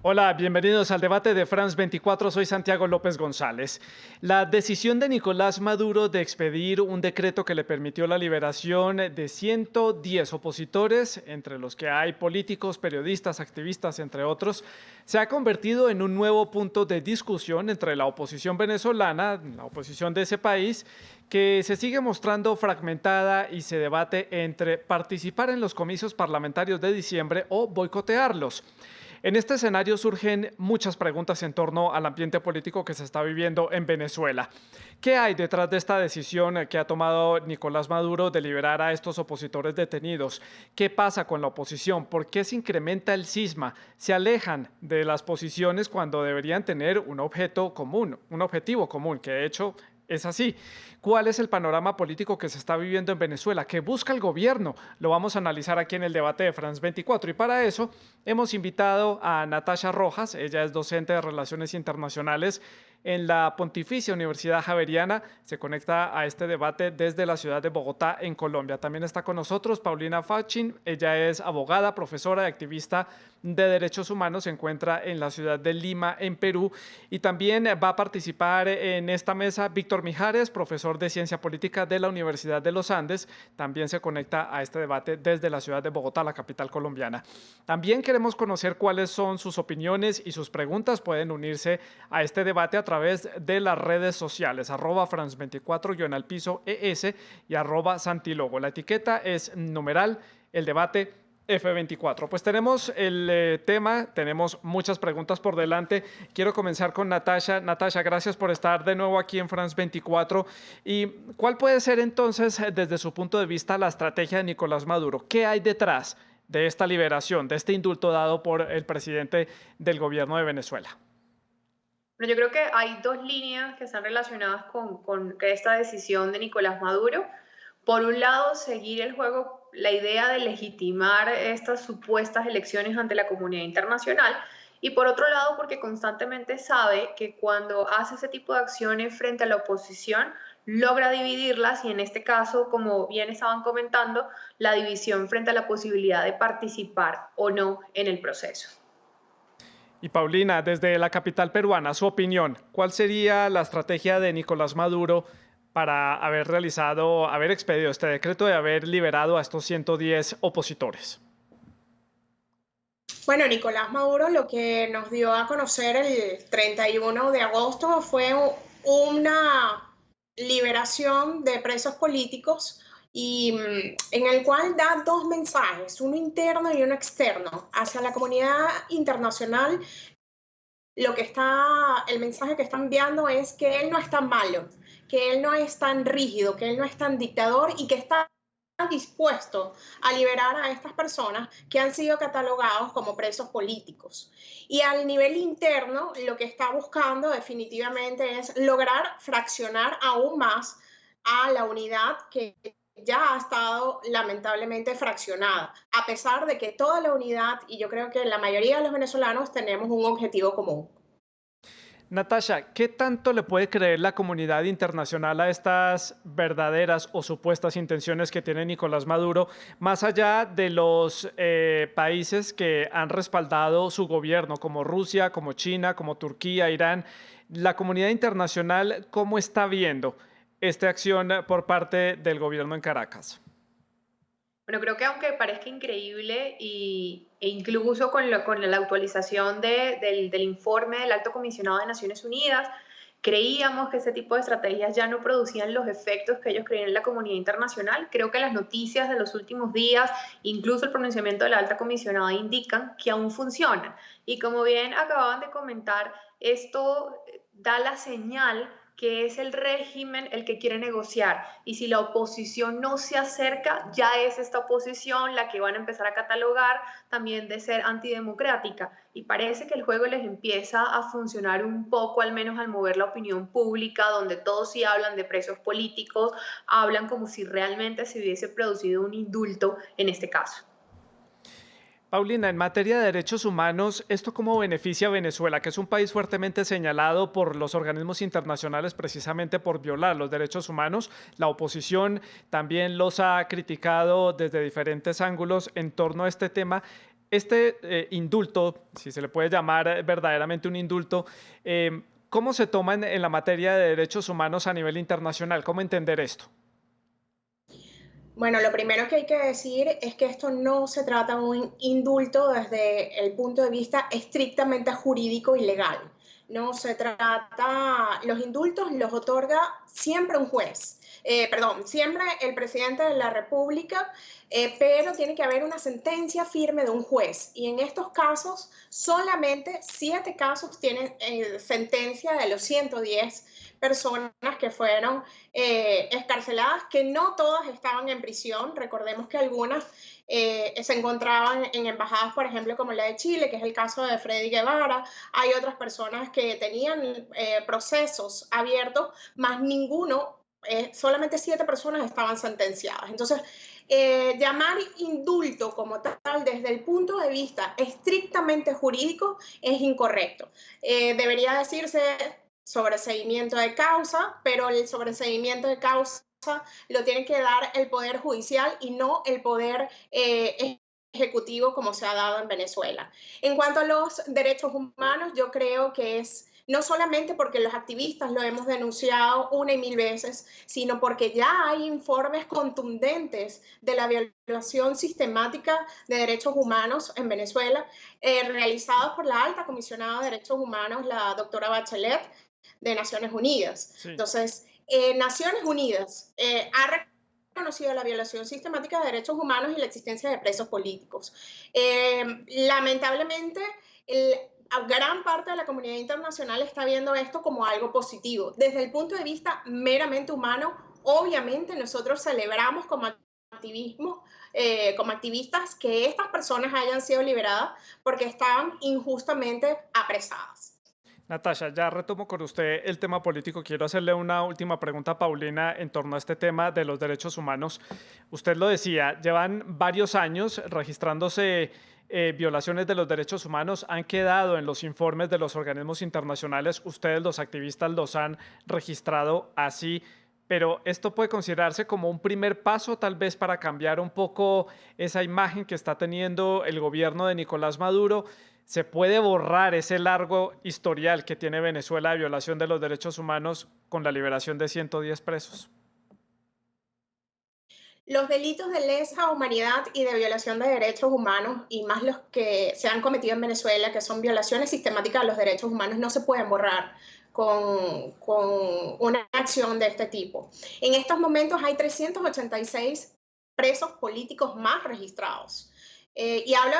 Hola, bienvenidos al debate de France 24. Soy Santiago López González. La decisión de Nicolás Maduro de expedir un decreto que le permitió la liberación de 110 opositores, entre los que hay políticos, periodistas, activistas, entre otros, se ha convertido en un nuevo punto de discusión entre la oposición venezolana, la oposición de ese país, que se sigue mostrando fragmentada y se debate entre participar en los comicios parlamentarios de diciembre o boicotearlos. En este escenario surgen muchas preguntas en torno al ambiente político que se está viviendo en Venezuela. ¿Qué hay detrás de esta decisión que ha tomado Nicolás Maduro de liberar a estos opositores detenidos? ¿Qué pasa con la oposición? ¿Por qué se incrementa el cisma? ¿Se alejan de las posiciones cuando deberían tener un objeto común, un objetivo común, que de hecho es así? ¿Cuál es el panorama político que se está viviendo en Venezuela? ¿Qué busca el gobierno? Lo vamos a analizar aquí en el debate de France 24. Y para eso hemos invitado a Natasha Rojas. Ella es docente de Relaciones Internacionales en la Pontificia Universidad Javeriana. Se conecta a este debate desde la ciudad de Bogotá, en Colombia. También está con nosotros Paulina Fachin. Ella es abogada, profesora y activista de derechos humanos. Se encuentra en la ciudad de Lima, en Perú. Y también va a participar en esta mesa Víctor Mijares, profesor de Ciencia Política de la Universidad de los Andes. También se conecta a este debate desde la ciudad de Bogotá, la capital colombiana. También queremos conocer cuáles son sus opiniones y sus preguntas. Pueden unirse a este debate a través de las redes sociales, @France24-ES y @Santilogo. La etiqueta es numeral el debate F24. Pues tenemos el tema, tenemos muchas preguntas por delante. Quiero comenzar con Natasha. Natasha, gracias por estar de nuevo aquí en France 24. ¿Y cuál puede ser entonces, desde su punto de vista, la estrategia de Nicolás Maduro? ¿Qué hay detrás de esta liberación, de este indulto dado por el presidente del gobierno de Venezuela? Bueno, yo creo que hay dos líneas que están relacionadas con esta decisión de Nicolás Maduro. Por un lado, seguir el juego, la idea de legitimar estas supuestas elecciones ante la comunidad internacional. Y por otro lado, porque constantemente sabe que cuando hace ese tipo de acciones frente a la oposición, logra dividirlas y en este caso, como bien estaban comentando, la división frente a la posibilidad de participar o no en el proceso. Y Paulina, desde la capital peruana, su opinión, ¿cuál sería la estrategia de Nicolás Maduro para haber expedido este decreto de haber liberado a estos 110 opositores? Bueno, Nicolás Maduro lo que nos dio a conocer el 31 de agosto fue una liberación de presos políticos y en el cual da dos mensajes, uno interno y uno externo. Hacia la comunidad internacional, el mensaje que está enviando es que él no es tan malo, que él no es tan rígido, que él no es tan dictador y que está dispuesto a liberar a estas personas que han sido catalogados como presos políticos. Y al nivel interno, lo que está buscando definitivamente es lograr fraccionar aún más a la unidad que ya ha estado lamentablemente fraccionada, a pesar de que toda la unidad, y yo creo que la mayoría de los venezolanos tenemos un objetivo común. Natasha, ¿qué tanto le puede creer la comunidad internacional a estas verdaderas o supuestas intenciones que tiene Nicolás Maduro, más allá de los países que han respaldado su gobierno, como Rusia, como China, como Turquía, Irán? La comunidad internacional, ¿cómo está viendo esta acción por parte del gobierno en Caracas? Bueno, creo que aunque parezca increíble e incluso con la actualización del informe del Alto Comisionado de Naciones Unidas, creíamos que ese tipo de estrategias ya no producían los efectos que ellos creían en la comunidad internacional. Creo que las noticias de los últimos días, incluso el pronunciamiento de la Alta Comisionada, indican que aún funcionan. Y como bien acababan de comentar, esto da la señal que es el régimen el que quiere negociar y si la oposición no se acerca, ya es esta oposición la que van a empezar a catalogar también de ser antidemocrática y parece que el juego les empieza a funcionar un poco, al menos al mover la opinión pública, donde todos sí hablan de presos políticos, hablan como si realmente se hubiese producido un indulto en este caso. Paulina, en materia de derechos humanos, ¿esto cómo beneficia a Venezuela, que es un país fuertemente señalado por los organismos internacionales precisamente por violar los derechos humanos? La oposición también los ha criticado desde diferentes ángulos en torno a este tema. indulto, si se le puede llamar verdaderamente un indulto, ¿cómo se toma en la materia de derechos humanos a nivel internacional? ¿Cómo entender esto? Bueno, lo primero que hay que decir es que esto no se trata de un indulto desde el punto de vista estrictamente jurídico y legal. No se trata, los indultos los otorga siempre un juez, siempre el presidente de la República, pero tiene que haber una sentencia firme de un juez. Y en estos casos, solamente 7 casos tienen sentencia de los 110 personas que fueron escarceladas, que no todas estaban en prisión. Recordemos que algunas se encontraban en embajadas, por ejemplo, como la de Chile, que es el caso de Freddy Guevara. Hay otras personas que tenían procesos abiertos, más ninguno, solamente 7 personas estaban sentenciadas. Entonces, llamar indulto como tal desde el punto de vista estrictamente jurídico es incorrecto. Debería decirse sobreseimiento de causa, pero el sobreseimiento de causa lo tiene que dar el Poder Judicial y no el Poder Ejecutivo como se ha dado en Venezuela. En cuanto a los derechos humanos, yo creo que es no solamente porque los activistas lo hemos denunciado una y mil veces, sino porque ya hay informes contundentes de la violación sistemática de derechos humanos en Venezuela, realizados por la alta comisionada de derechos humanos, la doctora Bachelet, de Naciones Unidas. Sí. Entonces, Naciones Unidas ha reconocido la violación sistemática de derechos humanos y la existencia de presos políticos. Lamentablemente, gran parte de la comunidad internacional está viendo esto como algo positivo. Desde el punto de vista meramente humano, obviamente nosotros celebramos como activistas que estas personas hayan sido liberadas porque estaban injustamente apresadas. Natasha, ya retomo con usted el tema político. Quiero hacerle una última pregunta a Paulina en torno a este tema de los derechos humanos. Usted lo decía, llevan varios años registrándose violaciones de los derechos humanos, han quedado en los informes de los organismos internacionales, ustedes los activistas los han registrado así, pero esto puede considerarse como un primer paso tal vez para cambiar un poco esa imagen que está teniendo el gobierno de Nicolás Maduro. ¿Se puede borrar ese largo historial que tiene Venezuela de violación de los derechos humanos con la liberación de 110 presos? Los delitos de lesa humanidad y de violación de derechos humanos, y más los que se han cometido en Venezuela, que son violaciones sistemáticas de los derechos humanos, no se pueden borrar con una acción de este tipo. En estos momentos hay 386 presos políticos más registrados. Y hablo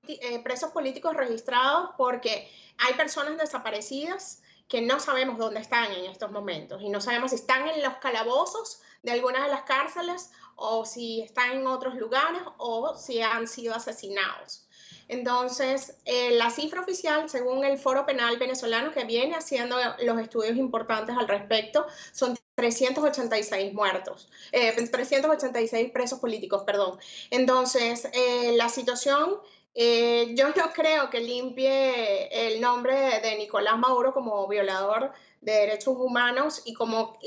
de presos políticos registrados porque hay personas desaparecidas que no sabemos dónde están en estos momentos y no sabemos si están en los calabozos de alguna de las cárceles o si están en otros lugares o si han sido asesinados. Entonces, la cifra oficial, según el Foro Penal venezolano, que viene haciendo los estudios importantes al respecto, son 386 muertos, 386 presos políticos, perdón. Entonces, la situación, yo no creo que limpie el nombre de Nicolás Maduro como violador de derechos humanos y como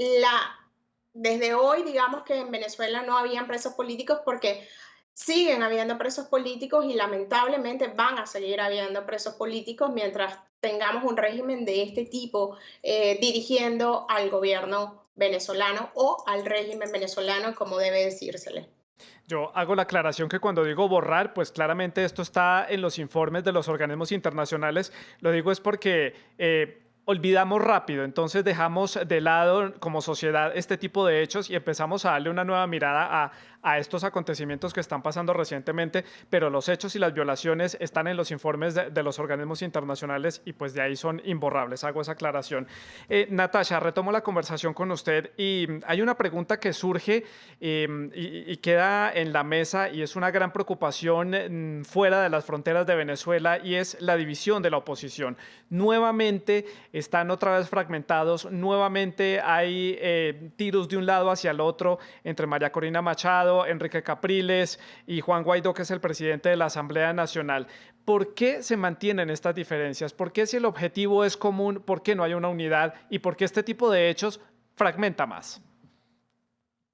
desde hoy, digamos que en Venezuela no habían presos políticos porque siguen habiendo presos políticos y lamentablemente van a seguir habiendo presos políticos mientras tengamos un régimen de este tipo dirigiendo al gobierno venezolano o al régimen venezolano, como debe decírsele. Yo hago la aclaración que cuando digo borrar, pues claramente esto está en los informes de los organismos internacionales. Lo digo es porque olvidamos rápido, entonces dejamos de lado como sociedad este tipo de hechos y empezamos a darle una nueva mirada a estos acontecimientos que están pasando recientemente, pero los hechos y las violaciones están en los informes de los organismos internacionales y pues de ahí son imborrables. Hago esa aclaración. Natasha, retomo la conversación con usted y hay una pregunta que surge y queda en la mesa y es una gran preocupación fuera de las fronteras de Venezuela y es la división de la oposición. Nuevamente están otra vez fragmentados, nuevamente hay tiros de un lado hacia el otro entre María Corina Machado, Enrique Capriles y Juan Guaidó, que es el presidente de la Asamblea Nacional. ¿Por qué se mantienen estas diferencias? ¿Por qué si el objetivo es común, por qué no hay una unidad? ¿Y por qué este tipo de hechos fragmenta más?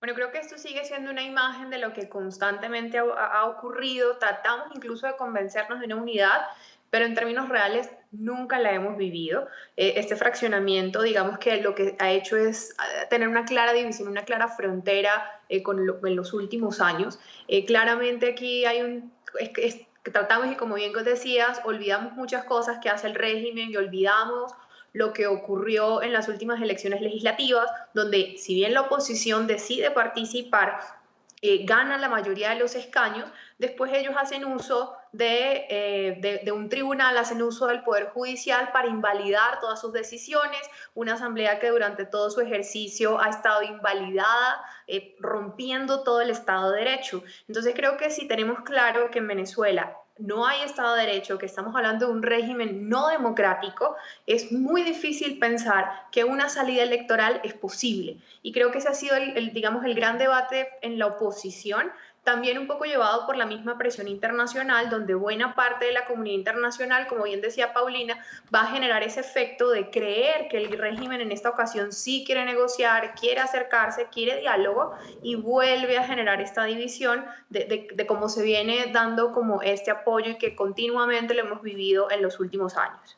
Bueno, creo que esto sigue siendo una imagen de lo que constantemente ha ocurrido. Tratamos incluso de convencernos de una unidad, pero en términos reales nunca la hemos vivido. Este fraccionamiento, digamos que lo que ha hecho es tener una clara división, una clara frontera en los últimos años. Claramente aquí hay que tratamos y como bien decías, olvidamos muchas cosas que hace el régimen y olvidamos lo que ocurrió en las últimas elecciones legislativas, donde si bien la oposición decide participar, gana la mayoría de los escaños, después ellos hacen uso de un tribunal, hacen uso del Poder Judicial para invalidar todas sus decisiones, una asamblea que durante todo su ejercicio ha estado invalidada, rompiendo todo el Estado de Derecho. Entonces creo que si tenemos claro que en Venezuela no hay Estado de Derecho, que estamos hablando de un régimen no democrático, es muy difícil pensar que una salida electoral es posible. Y creo que ese ha sido digamos, el gran debate en la oposición, también un poco llevado por la misma presión internacional, donde buena parte de la comunidad internacional, como bien decía Paulina, va a generar ese efecto de creer que el régimen en esta ocasión sí quiere negociar, quiere acercarse, quiere diálogo y vuelve a generar esta división de cómo se viene dando como este apoyo y que continuamente lo hemos vivido en los últimos años.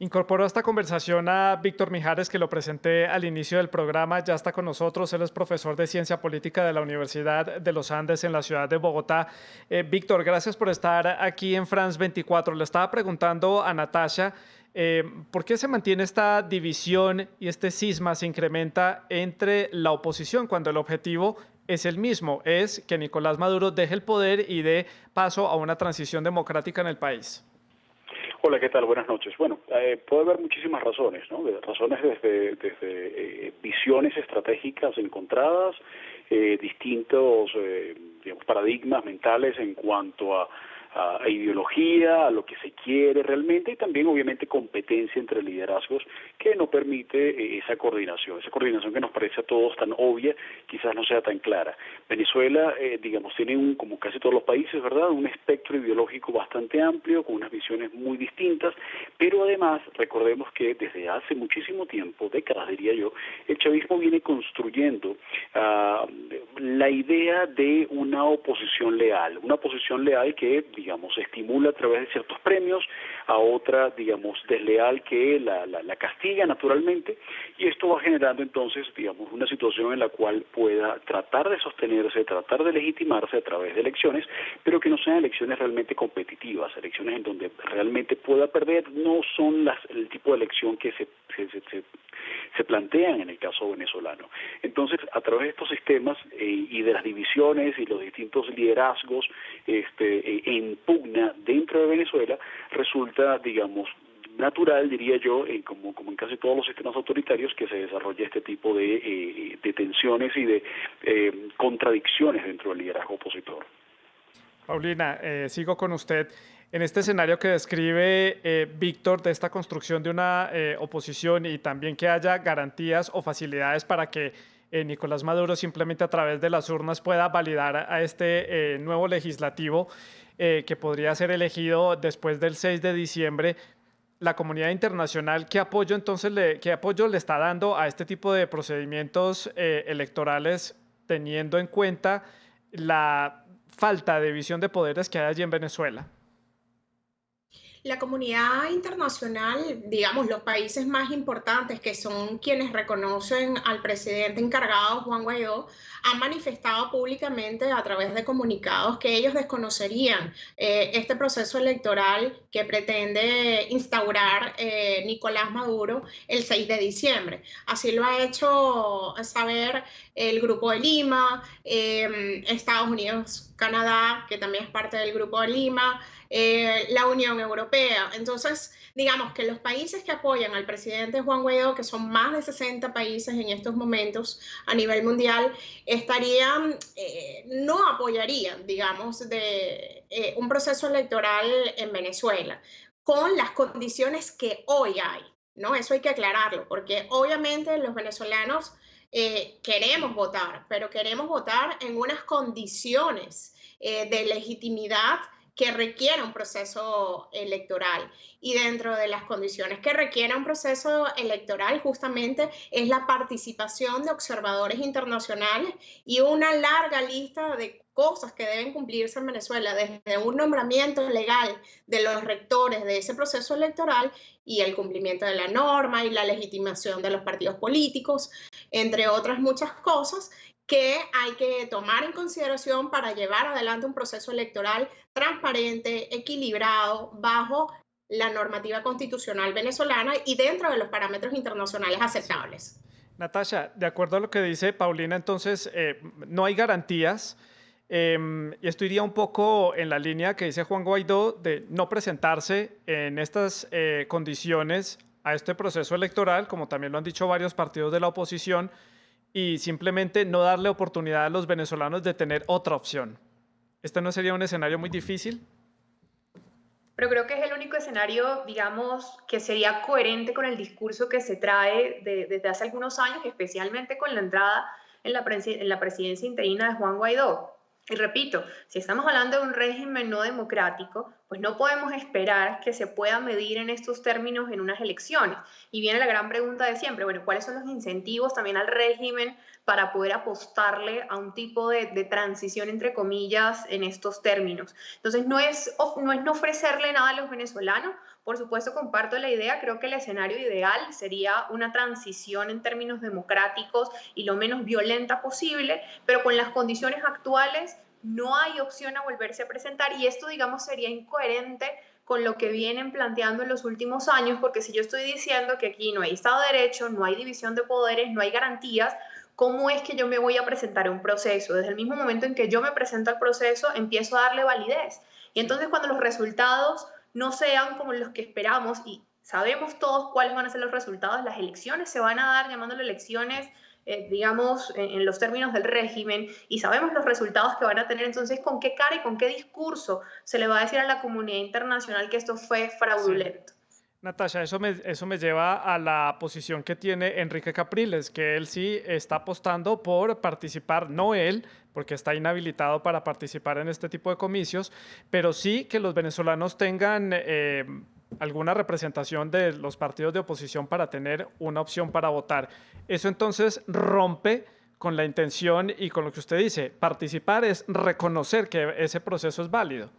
Incorporó a esta conversación a Víctor Mijares, que lo presenté al inicio del programa, ya está con nosotros, él es profesor de Ciencia Política de la Universidad de los Andes en la ciudad de Bogotá. Víctor, gracias por estar aquí en France 24. Le estaba preguntando a Natasha, ¿por qué se mantiene esta división y este cisma se incrementa entre la oposición cuando el objetivo es el mismo, es que Nicolás Maduro deje el poder y dé paso a una transición democrática en el país? Hola, ¿qué tal? Buenas noches. Bueno, puede haber muchísimas razones, ¿no? Razones desde visiones estratégicas encontradas, distintos digamos, paradigmas mentales en cuanto a ideología, a lo que se quiere realmente, y también obviamente competencia entre liderazgos que no permite esa coordinación que nos parece a todos tan obvia, quizás no sea tan clara. Venezuela, digamos, tiene como casi todos los países, ¿verdad?, un espectro ideológico bastante amplio, con unas visiones muy distintas, pero además recordemos que desde hace muchísimo tiempo, décadas diría yo, el chavismo viene construyendo la idea de una oposición leal que, digamos, estimula a través de ciertos premios, a otra, digamos, desleal que la castiga naturalmente, y esto va generando entonces, digamos, una situación en la cual pueda tratar de sostenerse, tratar de legitimarse a través de elecciones, pero que no sean elecciones realmente competitivas, elecciones en donde realmente pueda perder, no son el tipo de elección que se plantean en el caso venezolano. Entonces, a través de estos sistemas y de las divisiones y los distintos liderazgos en pugna dentro de Venezuela, resulta, digamos, natural, diría yo, como en casi todos los sistemas autoritarios, que se desarrolle este tipo de tensiones y de contradicciones dentro del liderazgo opositor. Paulina, sigo con usted. En este escenario que describe Víctor de esta construcción de una oposición y también que haya garantías o facilidades para que Nicolás Maduro simplemente a través de las urnas pueda validar a este nuevo legislativo que podría ser elegido después del 6 de diciembre, la comunidad internacional, ¿qué apoyo le está dando a este tipo de procedimientos electorales teniendo en cuenta la falta de división de poderes que hay allí en Venezuela? La comunidad internacional, digamos, los países más importantes, que son quienes reconocen al presidente encargado, Juan Guaidó, han manifestado públicamente a través de comunicados que ellos desconocerían este proceso electoral que pretende instaurar Nicolás Maduro el 6 de diciembre. Así lo ha hecho saber el Grupo de Lima, Estados Unidos, Canadá, que también es parte del Grupo de Lima, la Unión Europea. Entonces, digamos que los países que apoyan al presidente Juan Guaidó, que son más de 60 países en estos momentos a nivel mundial, no apoyarían, digamos, un proceso electoral en Venezuela con las condiciones que hoy hay, ¿no? Eso hay que aclararlo, porque obviamente los venezolanos queremos votar, pero queremos votar en unas condiciones de legitimidad que requiera un proceso electoral. Y dentro de las condiciones que requiera un proceso electoral, justamente es la participación de observadores internacionales y una larga lista de cosas que deben cumplirse en Venezuela, desde un nombramiento legal de los rectores de ese proceso electoral y el cumplimiento de la norma y la legitimación de los partidos políticos, entre otras muchas cosas que hay que tomar en consideración para llevar adelante un proceso electoral transparente, equilibrado, bajo la normativa constitucional venezolana y dentro de los parámetros internacionales aceptables. Natasha, de acuerdo a lo que dice Paulina, entonces no hay garantías. Y esto iría un poco en la línea que dice Juan Guaidó de no presentarse en estas condiciones a este proceso electoral, como también lo han dicho varios partidos de la oposición, y simplemente no darle oportunidad a los venezolanos de tener otra opción. ¿Este no sería un escenario muy difícil? Pero creo que es el único escenario, digamos, que sería coherente con el discurso que se trae desde hace algunos años, especialmente con la entrada en la presidencia interina de Juan Guaidó. Y repito, si estamos hablando de un régimen no democrático, pues no podemos esperar que se pueda medir en estos términos en unas elecciones. Y viene la gran pregunta de siempre, bueno, ¿cuáles son los incentivos también al régimen para poder apostarle a un tipo de transición, entre comillas, en estos términos? Entonces, no es no ofrecerle nada a los venezolanos. Por supuesto, comparto la idea, creo que el escenario ideal sería una transición en términos democráticos y lo menos violenta posible, pero con las condiciones actuales no hay opción a volverse a presentar y esto, digamos, sería incoherente con lo que vienen planteando en los últimos años, porque si yo estoy diciendo que aquí no hay Estado de Derecho, no hay división de poderes, no hay garantías, ¿cómo es que yo me voy a presentar a un proceso? Desde el mismo momento en que yo me presento al proceso, empiezo a darle validez. Y entonces cuando los resultados no sean como los que esperamos y sabemos todos cuáles van a ser los resultados, las elecciones se van a dar llamándolo elecciones, digamos, en los términos del régimen y sabemos los resultados que van a tener, entonces, ¿con qué cara y con qué discurso se le va a decir a la comunidad internacional que esto fue fraudulento? Sí. Natasha, eso me lleva a la posición que tiene Enrique Capriles, que él sí está apostando por participar, no él, porque está inhabilitado para participar en este tipo de comicios, pero sí que los venezolanos tengan alguna representación de los partidos de oposición para tener una opción para votar. Eso entonces rompe con la intención y con lo que usted dice. Participar es reconocer que ese proceso es válido.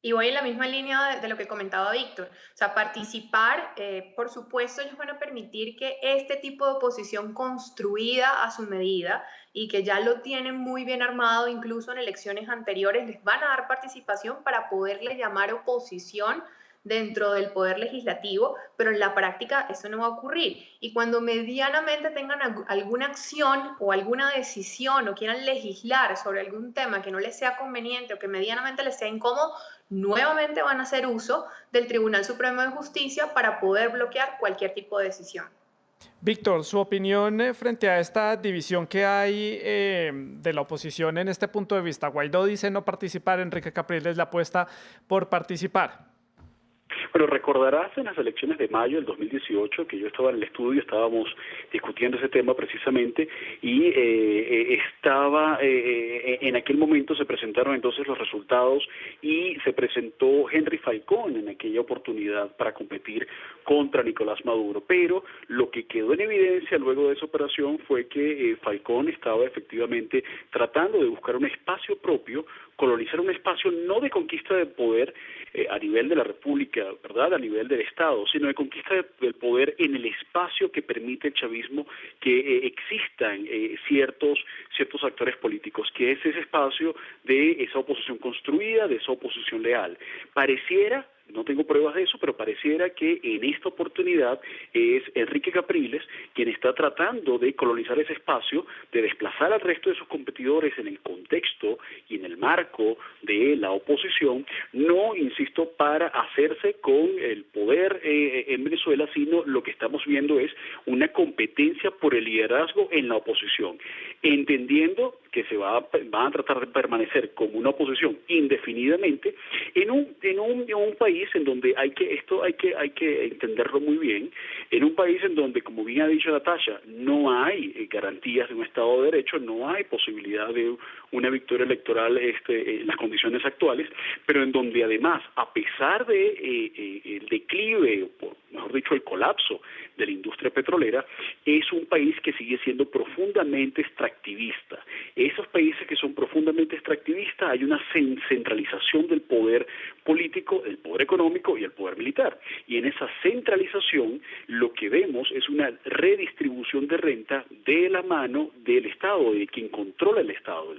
Y voy en la misma línea de lo que comentaba Víctor. O sea, participar, por supuesto, ellos van a permitir que este tipo de oposición construida a su medida y que ya lo tienen muy bien armado, incluso en elecciones anteriores, les van a dar participación para poderle llamar oposición dentro del poder legislativo, pero en la práctica eso no va a ocurrir. Y cuando medianamente tengan alguna acción o alguna decisión o quieran legislar sobre algún tema que no les sea conveniente o que medianamente les sea incómodo, nuevamente van a hacer uso del Tribunal Supremo de Justicia para poder bloquear cualquier tipo de decisión. Víctor, su opinión frente a esta división que hay de la oposición en este punto de vista. Guaidó dice no participar, Enrique Capriles le apuesta por participar. Bueno, recordarás en las elecciones de mayo del 2018 que yo estaba en el estudio, estábamos discutiendo ese tema precisamente y en aquel momento se presentaron entonces los resultados y se presentó Henry Falcón en aquella oportunidad para competir contra Nicolás Maduro, pero lo que quedó en evidencia luego de esa operación fue que Falcón estaba efectivamente tratando de buscar un espacio propio, colonizar un espacio no de conquista de poder a nivel de la República, ¿verdad?, a nivel del Estado, sino de conquista del poder en el espacio que permite el chavismo que existan ciertos actores políticos, que es ese espacio de esa oposición construida, de esa oposición leal. Pareciera, no tengo pruebas de eso, pero pareciera que en esta oportunidad es Enrique Capriles quien está tratando de colonizar ese espacio, de desplazar al resto de sus competidores en el contexto y en el marco de la oposición, no, insisto, para hacerse con el poder en Venezuela, sino lo que estamos viendo es una competencia por el liderazgo en la oposición. entendiendo que van a tratar de permanecer como una oposición indefinidamente en un país en donde hay que entenderlo muy bien, en un país en donde, como bien ha dicho Natasha, no hay garantías de un Estado de Derecho, no hay posibilidad de una victoria electoral en las condiciones actuales, pero en donde además, a pesar de el declive, o mejor dicho, el colapso de la industria petrolera, es un país que sigue siendo profundamente extractivista. Esos países que son profundamente extractivistas, hay una centralización del poder político, el poder económico y el poder militar. Y en esa centralización lo que vemos es una redistribución de renta de la mano del Estado, de quien controla el Estado,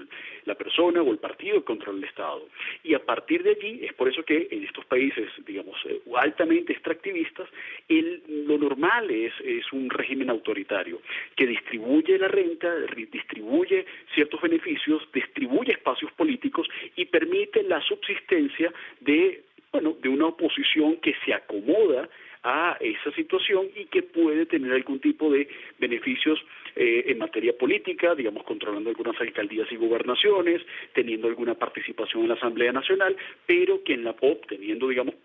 la persona o el partido que controla el Estado. Y a partir de allí, es por eso que en estos países, digamos, altamente extractivistas, lo normal es un régimen autoritario que distribuye la renta, distribuye ciertos beneficios, distribuye espacios políticos y permite la subsistencia de una oposición que se acomoda a esa situación y que puede tener algún tipo de beneficios en materia política, digamos, controlando algunas alcaldías y gobernaciones, teniendo alguna participación en la Asamblea Nacional, pero que teniendo, digamos,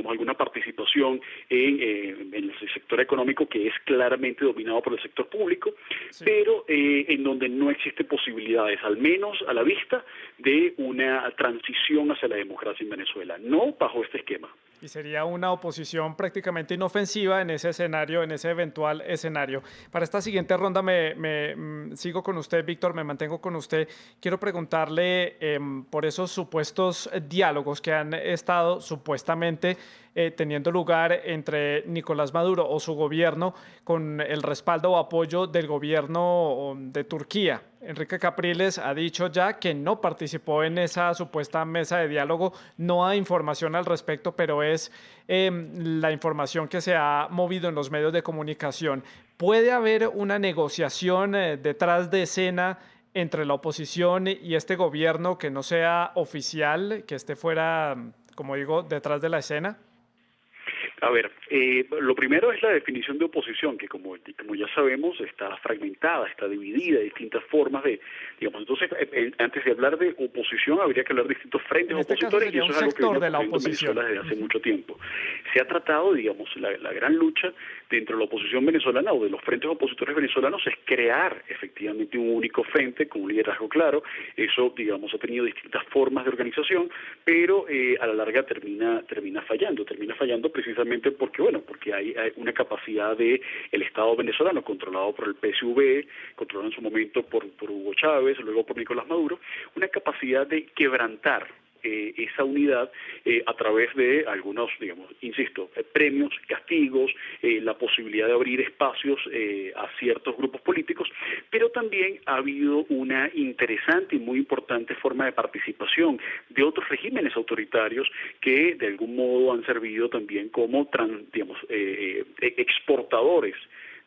alguna participación en el sector económico que es claramente dominado por el sector público, sí, pero en donde no existe posibilidades, al menos a la vista, de una transición hacia la democracia en Venezuela, no bajo este esquema. Y sería una oposición prácticamente inofensiva en ese escenario, en ese eventual escenario. Para esta siguiente ronda sigo con usted, Víctor, me mantengo con usted. Quiero preguntarle por esos supuestos diálogos que han estado supuestamente teniendo lugar entre Nicolás Maduro o su gobierno con el respaldo o apoyo del gobierno de Turquía. Enrique Capriles ha dicho ya que no participó en esa supuesta mesa de diálogo. No hay información al respecto, pero es la información que se ha movido en los medios de comunicación. ¿Puede haber una negociación detrás de escena entre la oposición y este gobierno que no sea oficial, que esté fuera, como digo, detrás de la escena? A ver, lo primero es la definición de oposición, que como ya sabemos está fragmentada, está dividida de distintas formas digamos, entonces antes de hablar de oposición habría que hablar de distintos frentes opositores, y eso es algo que viene ocurriendo en Venezuela desde hace mucho tiempo. Se ha tratado, digamos, la gran lucha dentro de la oposición venezolana o de los frentes opositores venezolanos es crear efectivamente un único frente con un liderazgo claro. Eso, digamos, ha tenido distintas formas de organización, pero a la larga termina fallando precisamente porque hay una capacidad de el Estado venezolano controlado por el PSUV, controlado en su momento por Hugo Chávez, luego por Nicolás Maduro, una capacidad de quebrantar esa unidad a través de algunos, digamos, insisto, premios, castigos, la posibilidad de abrir espacios a ciertos grupos políticos, pero también ha habido una interesante y muy importante forma de participación de otros regímenes autoritarios que de algún modo han servido también como, exportadores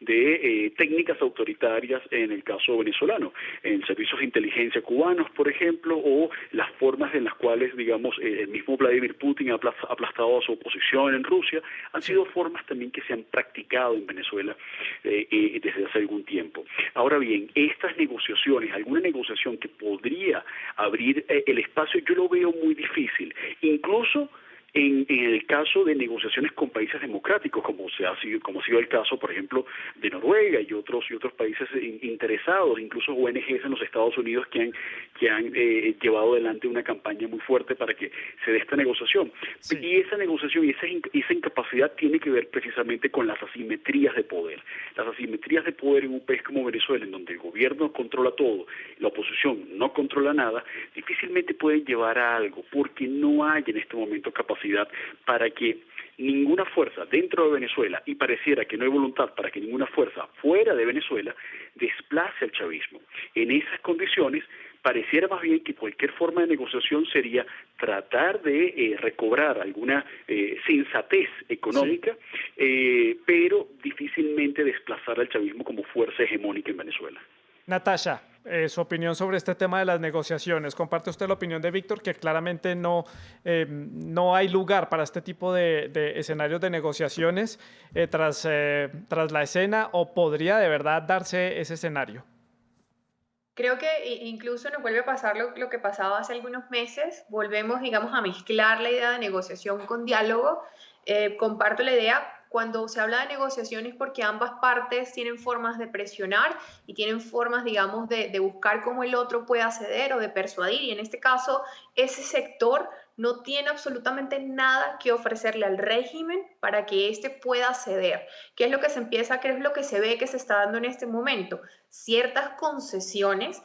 de técnicas autoritarias en el caso venezolano, en servicios de inteligencia cubanos, por ejemplo, o las formas en las cuales, digamos, el mismo Vladimir Putin ha aplastado a su oposición en Rusia, han sido formas también que se han practicado en Venezuela desde hace algún tiempo. Ahora bien, estas negociaciones, alguna negociación que podría abrir el espacio, yo lo veo muy difícil, incluso en el caso de negociaciones con países democráticos, como ha sido el caso, por ejemplo, de Noruega y otros países interesados, incluso ONGs en los Estados Unidos que han llevado adelante una campaña muy fuerte para que se dé esta negociación. Sí. Y esa negociación y esa incapacidad tiene que ver precisamente con las asimetrías de poder. Las asimetrías de poder en un país como Venezuela, en donde el gobierno controla todo, la oposición no controla nada, difícilmente pueden llevar a algo, porque no hay en este momento capacidad para que ninguna fuerza dentro de Venezuela, y pareciera que no hay voluntad para que ninguna fuerza fuera de Venezuela desplace al chavismo. En esas condiciones, pareciera más bien que cualquier forma de negociación sería tratar de recobrar alguna sensatez económica, sí, pero difícilmente desplazar al chavismo como fuerza hegemónica en Venezuela. Natasha, su opinión sobre este tema de las negociaciones. ¿Comparte usted la opinión de Víctor que claramente no hay lugar para este tipo de escenarios de negociaciones tras la escena, o podría de verdad darse ese escenario? Creo que incluso nos vuelve a pasar lo que pasaba hace algunos meses, volvemos, digamos, a mezclar la idea de negociación con diálogo. Comparto la idea, cuando se habla de negociaciones porque ambas partes tienen formas de presionar y tienen formas, digamos, de buscar cómo el otro pueda ceder o de persuadir, y en este caso ese sector no tiene absolutamente nada que ofrecerle al régimen para que éste pueda ceder. ¿Qué es lo que se empieza, qué es lo que se ve que se está dando en este momento? Ciertas concesiones,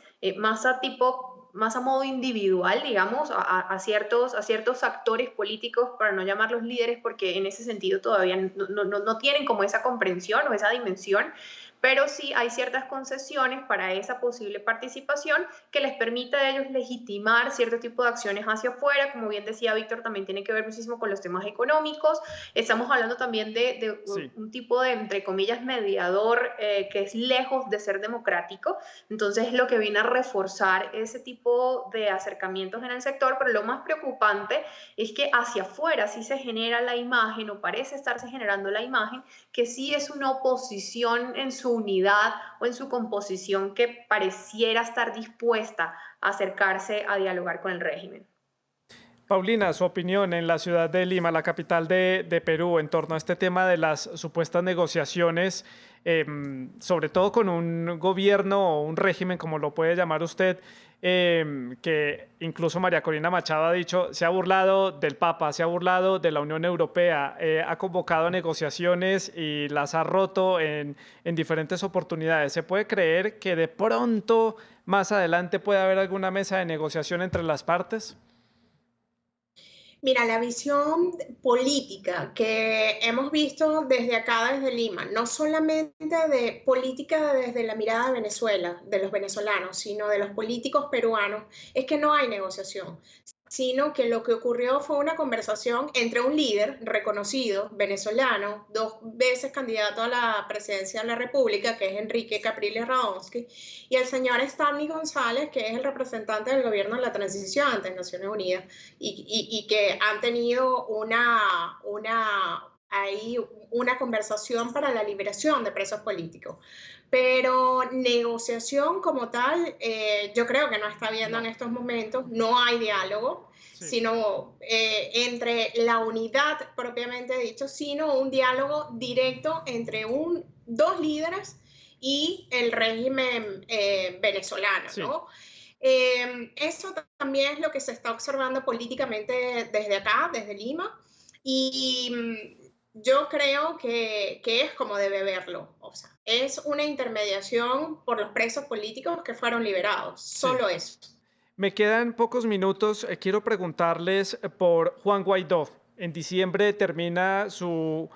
más a modo individual, digamos, a ciertos actores políticos, para no llamarlos líderes, porque en ese sentido todavía no tienen como esa comprensión o esa dimensión, pero sí hay ciertas concesiones para esa posible participación que les permite a ellos legitimar cierto tipo de acciones hacia afuera. Como bien decía Víctor, también tiene que ver muchísimo con los temas económicos. Estamos hablando también de Sí. un tipo de, entre comillas, mediador que es lejos de ser democrático. Entonces, lo que viene a reforzar ese tipo de acercamientos en el sector, pero lo más preocupante es que hacia afuera sí se genera la imagen, o parece estarse generando la imagen, que sí es una oposición en su unidad o en su composición que pareciera estar dispuesta a acercarse a dialogar con el régimen. Paulina, su opinión en la ciudad de Lima, la capital de Perú, en torno a este tema de las supuestas negociaciones, sobre todo con un gobierno o un régimen, como lo puede llamar usted, que incluso María Corina Machado ha dicho, se ha burlado del Papa, se ha burlado de la Unión Europea, ha convocado a negociaciones y las ha roto en diferentes oportunidades. ¿Se puede creer que de pronto más adelante puede haber alguna mesa de negociación entre las partes? Mira, la visión política que hemos visto desde acá, desde Lima, no solamente de política desde la mirada de Venezuela, de los venezolanos, sino de los políticos peruanos, es que no hay negociación, sino que lo que ocurrió fue una conversación entre un líder reconocido, venezolano, 2 veces candidato a la presidencia de la República, que es Enrique Capriles Radonsky, y el señor Stanley González, que es el representante del gobierno de la transición ante Naciones Unidas, y que han tenido una conversación para la liberación de presos políticos. Pero negociación como tal, yo creo que no está habiendo en estos momentos, no hay diálogo, Sí. sino entre la unidad propiamente dicho, sino un diálogo directo entre dos líderes y el régimen venezolano, Sí. ¿no? Eso también es lo que se está observando políticamente desde acá, desde Lima, y yo creo que es como debe verlo. O sea, es una intermediación por los presos políticos que fueron liberados, Sí. solo eso. Me quedan pocos minutos. Quiero preguntarles por Juan Guaidó. En diciembre termina su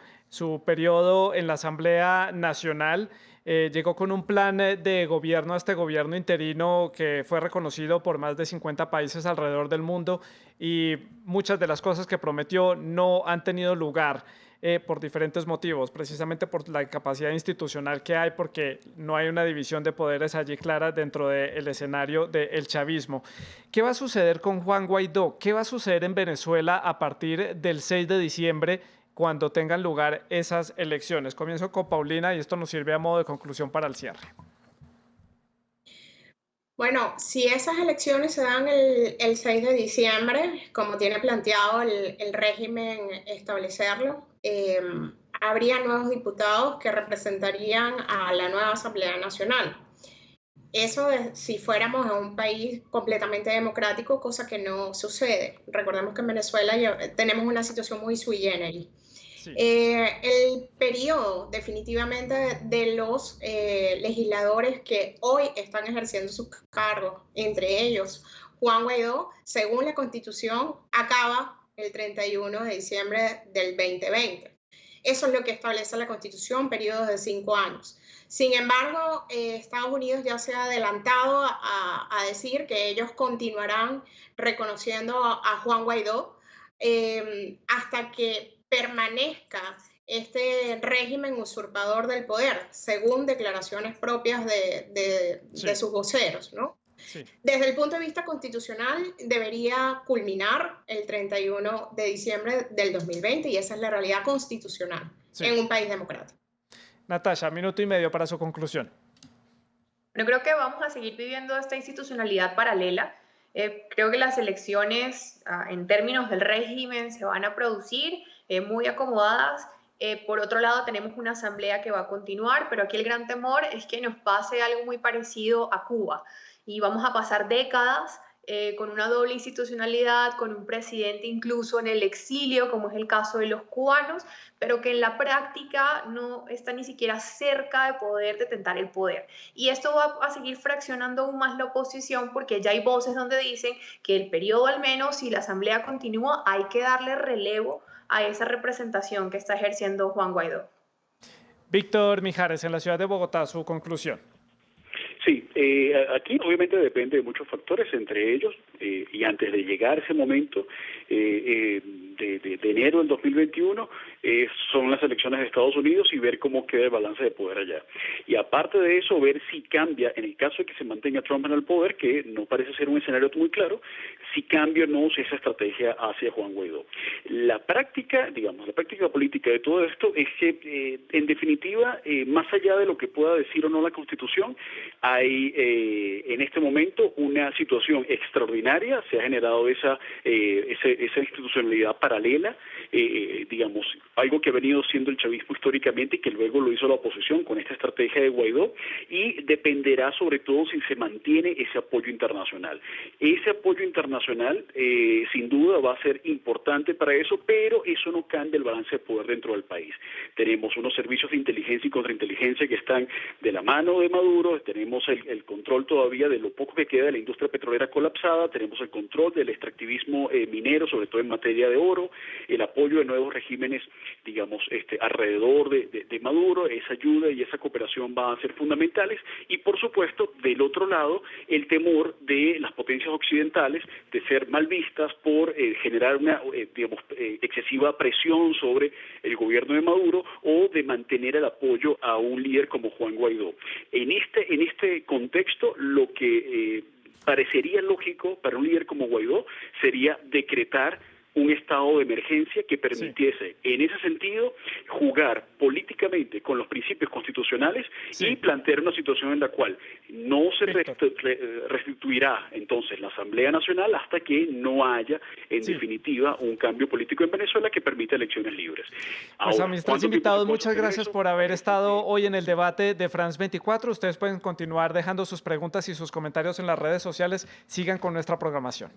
periodo en la Asamblea Nacional. Llegó con un plan de gobierno a este gobierno interino que fue reconocido por más de 50 países alrededor del mundo, y muchas de las cosas que prometió no han tenido lugar. Por diferentes motivos, precisamente por la incapacidad institucional que hay, porque no hay una división de poderes allí clara dentro del escenario del chavismo. ¿Qué va a suceder con Juan Guaidó? ¿Qué va a suceder en Venezuela a partir del 6 de diciembre cuando tengan lugar esas elecciones? Comienzo con Paulina y esto nos sirve a modo de conclusión para el cierre. Bueno, si esas elecciones se dan el 6 de diciembre, como tiene planteado el régimen establecerlo, habría nuevos diputados que representarían a la nueva Asamblea Nacional. Eso si fuéramos a un país completamente democrático, cosa que no sucede. Recordemos que en Venezuela ya tenemos una situación muy sui generis. Sí. El periodo definitivamente de los legisladores que hoy están ejerciendo sus cargos, entre ellos Juan Guaidó, según la Constitución, acaba el 31 de diciembre del 2020. Eso es lo que establece la Constitución, periodos de 5 años. Sin embargo, Estados Unidos ya se ha adelantado a decir que ellos continuarán reconociendo a Juan Guaidó hasta que permanezca este régimen usurpador del poder, según declaraciones propias de sus voceros, ¿no? Sí. Desde el punto de vista constitucional, debería culminar el 31 de diciembre del 2020, y esa es la realidad constitucional en un país democrático. Natasha, minuto y medio para su conclusión. Bueno, creo que vamos a seguir viviendo esta institucionalidad paralela. Creo que las elecciones, en términos del régimen, se van a producir muy acomodadas. Por otro lado, tenemos una asamblea que va a continuar, pero aquí el gran temor es que nos pase algo muy parecido a Cuba y vamos a pasar décadas con una doble institucionalidad, con un presidente incluso en el exilio, como es el caso de los cubanos, pero que en la práctica no está ni siquiera cerca de poder detentar el poder. Y esto va a seguir fraccionando aún más la oposición, porque ya hay voces donde dicen que el periodo, al menos si la asamblea continúa, hay que darle relevo a esa representación que está ejerciendo Juan Guaidó. Víctor Mijares, en la ciudad de Bogotá, su conclusión. Sí, aquí obviamente depende de muchos factores, entre ellos, y antes de llegar a ese momento de enero del 2021, son las elecciones de Estados Unidos y ver cómo queda el balance de poder allá. Y aparte de eso, ver si cambia, en el caso de que se mantenga Trump en el poder, que no parece ser un escenario muy claro, si cambia o no esa estrategia hacia Juan Guaidó. La práctica, digamos, la práctica política de todo esto es que, en definitiva, más allá de lo que pueda decir o no la Constitución, hay en este momento una situación extraordinaria, se ha generado esa institucionalidad paralela, digamos, algo que ha venido siendo el chavismo históricamente y que luego lo hizo la oposición con esta estrategia de Guaidó, y dependerá sobre todo si se mantiene ese apoyo internacional. Ese apoyo internacional sin duda va a ser importante para eso, pero eso no cambia el balance de poder dentro del país. Tenemos unos servicios de inteligencia y contrainteligencia que están de la mano de Maduro, tenemos el control todavía de lo poco que queda de la industria petrolera colapsada, tenemos el control del extractivismo minero, sobre todo en materia de oro, el apoyo de nuevos regímenes, digamos, alrededor de Maduro. Esa ayuda y esa cooperación van a ser fundamentales, y por supuesto, del otro lado, el temor de las potencias occidentales de ser mal vistas por generar una, digamos, excesiva presión sobre el gobierno de Maduro, o de mantener el apoyo a un líder como Juan Guaidó. En este contexto, lo que parecería lógico para un líder como Guaidó sería decretar un estado de emergencia que permitiese, en ese sentido, jugar políticamente con los principios constitucionales y plantear una situación en la cual no se restituirá entonces la Asamblea Nacional hasta que no haya, en definitiva, un cambio político en Venezuela que permita elecciones libres. Pues a mis tres invitados, muchas gracias por haber estado hoy en el debate de France 24. Ustedes pueden continuar dejando sus preguntas y sus comentarios en las redes sociales. Sigan con nuestra programación.